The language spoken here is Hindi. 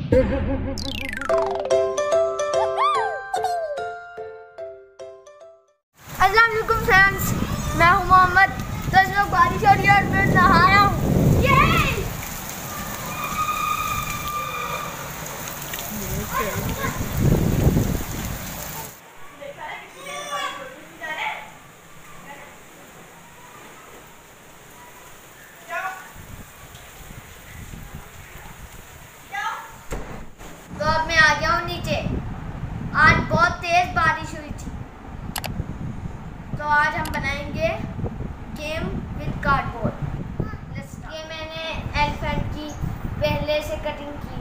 अस्सलाम वालेकुम फ्रेंड्स, मैं हूं मोहम्मद। तो इस वक्त बारिश हो रही है और मैं नहा रहा हूँ। तो अब मैं आ गया हूँ नीचे। आज बहुत तेज बारिश हुई थी, तो आज हम बनाएंगे गेम विद कार्डबोर्ड। ये मैंने एलिफेंट की पहले से कटिंग की